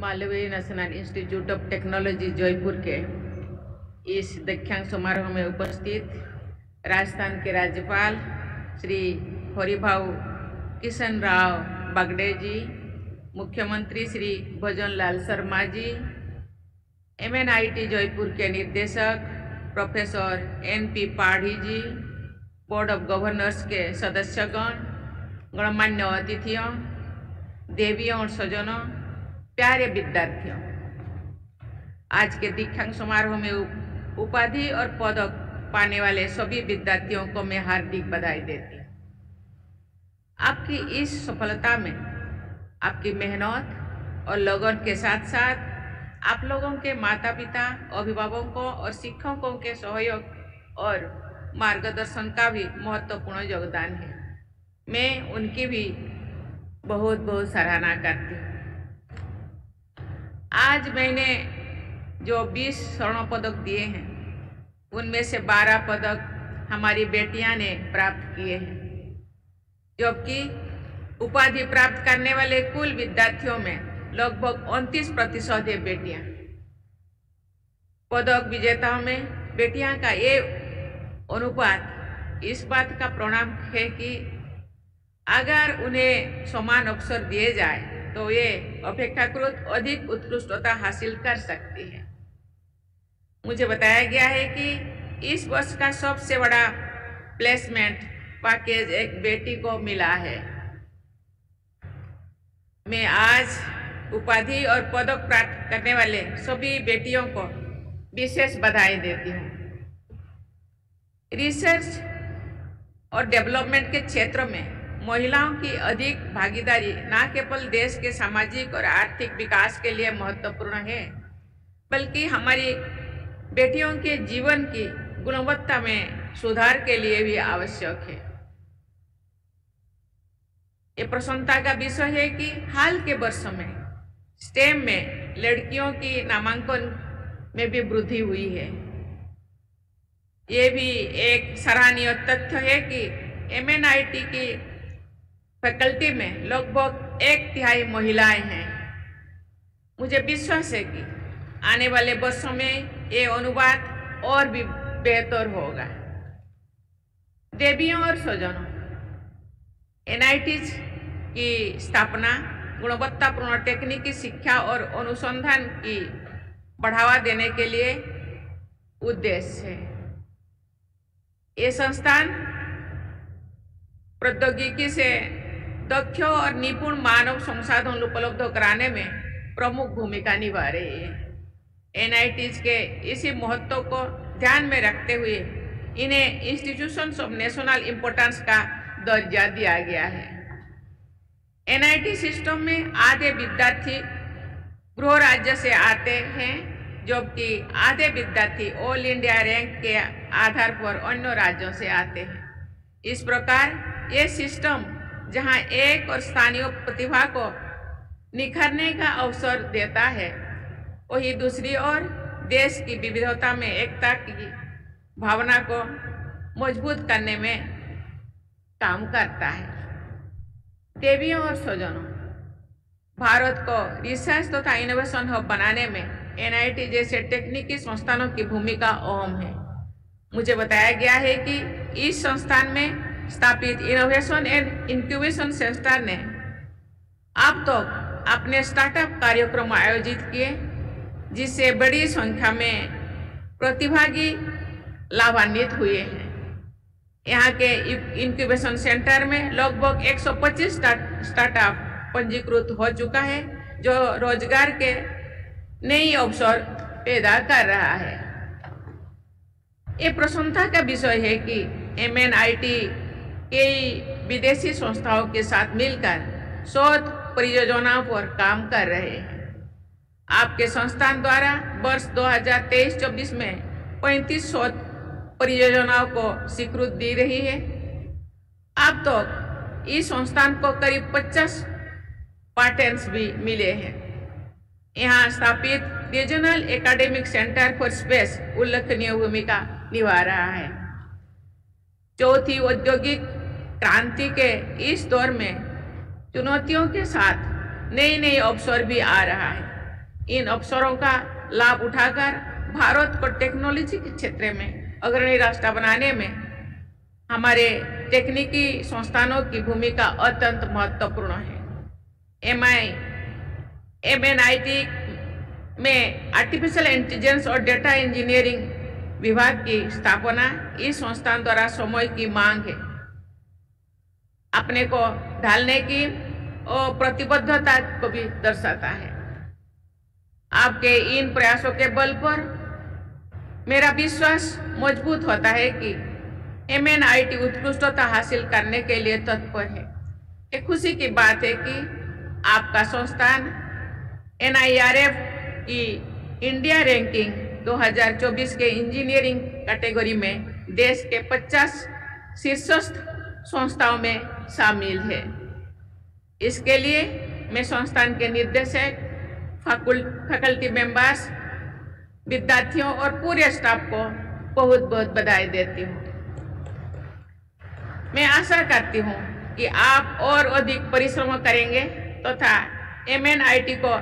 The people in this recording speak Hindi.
Malviya national institute of technology Jaipur के इस दीक्षांत समारोह में उपस्थित राजस्थान के राज्यपाल श्री हरिभाऊ किशन राव बागड़े जी, मुख्यमंत्री श्री भजन लाल शर्मा जी, MNIT जयपुर के निदेशक professor NP Padhi ji, board of governors के सदस्यगण, गणमान्य अतिथियों, देवियों और सज्जनों, प्यारे विद्यार्थियों, आज के दीक्षांत समारोह में उपाधि और पदक पाने वाले सभी विद्यार्थियों को मैं हार्दिक बधाई देती हूँ। आपकी इस सफलता में आपकी मेहनत और लगन के साथ साथ आप लोगों के माता पिता, अभिभावकों और शिक्षकों के सहयोग और मार्गदर्शन का भी महत्वपूर्ण योगदान है। मैं उनकी भी बहुत बहुत सराहना करती हूँ। आज मैंने जो 20 स्वर्ण पदक दिए हैं, उनमें से 12 पदक हमारी बेटियां ने प्राप्त किए हैं, जबकि उपाधि प्राप्त करने वाले कुल विद्यार्थियों में लगभग 29% है बेटियां। पदक विजेताओं में बेटियां का ये अनुपात इस बात का प्रमाण है कि अगर उन्हें समान अवसर दिए जाए तो ये अपेक्षाकृत अधिक उत्कृष्टता हासिल कर सकती है। मुझे बताया गया है कि इस वर्ष का सबसे बड़ा प्लेसमेंट पैकेज एक बेटी को मिला है। मैं आज उपाधि और पदक प्राप्त करने वाले सभी बेटियों को विशेष बधाई देती हूँ। रिसर्च और डेवलपमेंट के क्षेत्र में महिलाओं की अधिक भागीदारी न केवल देश के सामाजिक और आर्थिक विकास के लिए महत्वपूर्ण है, बल्कि हमारी बेटियों के जीवन की गुणवत्ता में सुधार के लिए भी आवश्यक है। ये प्रसन्नता का विषय है कि हाल के वर्षों में स्टेम में लड़कियों की नामांकन में भी वृद्धि हुई है। ये भी एक सराहनीय तथ्य है कि MNIT की फैकल्टी में लगभग 1/3 महिलाएं हैं। मुझे विश्वास है कि आने वाले वर्षों में ये अनुपात और भी बेहतर होगा। देवियों और सज्जनों, NITs की स्थापना गुणवत्तापूर्ण तकनीकी शिक्षा और अनुसंधान की बढ़ावा देने के लिए उद्देश्य है। ये संस्थान प्रौद्योगिकी से दक्ष और निपुण मानव संसाधन उपलब्ध कराने में प्रमुख भूमिका निभा रही है। NITs के इसी महत्व को ध्यान में रखते हुए इन्हें इंस्टीट्यूशंस ऑफ नेशनल इम्पोर्टेंस का दर्जा दिया गया है। NIT सिस्टम में आधे विद्यार्थी गृह राज्य से आते हैं, जबकि आधे विद्यार्थी ऑल इंडिया रैंक के आधार पर अन्य राज्यों से आते हैं। इस प्रकार ये सिस्टम जहां एक और स्थानीय प्रतिभा को निखरने का अवसर देता है, वही दूसरी ओर देश की विविधता में एकता की भावना को मजबूत करने में काम करता है। देवियों और सज्जनों, भारत को रिसर्च तथा इनोवेशन हब बनाने में NIT जैसे तकनीकी संस्थानों की भूमिका अहम है। मुझे बताया गया है कि इस संस्थान में स्थापित इनोवेशन एंड इंक्यूबेशन सेंटर ने अब तक अपने स्टार्टअप कार्यक्रम आयोजित किए, जिससे बड़ी संख्या में प्रतिभागी लाभान्वित हुए हैं। यहाँ के इंक्यूबेशन सेंटर में लगभग 125 स्टार्टअप पंजीकृत हो चुका है, जो रोजगार के नए अवसर पैदा कर रहा है। ये प्रसन्नता का विषय है कि MNIT कई विदेशी संस्थाओं के साथ मिलकर शोध परियोजनाओं पर काम कर रहे हैं। आपके संस्थान द्वारा वर्ष 2023-24 में 35 शोध परियोजनाओं को स्वीकृति दी रही है। अब तक इस संस्थान को करीब 50 पेटेंट्स भी मिले हैं। यहाँ स्थापित regional academic centre for space उल्लेखनीय भूमिका निभा रहा है। चौथी औद्योगिक क्रांति के इस दौर में चुनौतियों के साथ नए नए अवसर भी आ रहा है। इन अवसरों का लाभ उठाकर भारत को टेक्नोलॉजी के क्षेत्र में अग्रणी राष्ट्र बनाने में हमारे तकनीकी संस्थानों की भूमिका अत्यंत महत्वपूर्ण है। MNIT में आर्टिफिशियल इंटेलिजेंस और डेटा इंजीनियरिंग विभाग की स्थापना इस संस्थान द्वारा समय की मांग है, अपने को ढालने की और प्रतिबद्धता को भी दर्शाता है। आपके इन प्रयासों के बल पर मेरा विश्वास मजबूत होता है कि MNIT उत्कृष्टता हासिल करने के लिए तत्पर है। एक खुशी की बात है कि आपका संस्थान NIRF की इंडिया रैंकिंग 2024 के इंजीनियरिंग कैटेगरी में देश के 50 शीर्षस्थ संस्थाओं में शामिल है। इसके लिए मैं संस्थान के निर्देशक, फैकल्टी मेंबर्स, विद्यार्थियों और पूरे स्टाफ को बहुत बहुत बधाई देती हूँ। मैं आशा करती हूँ कि आप और अधिक परिश्रम करेंगे तथा MNIT को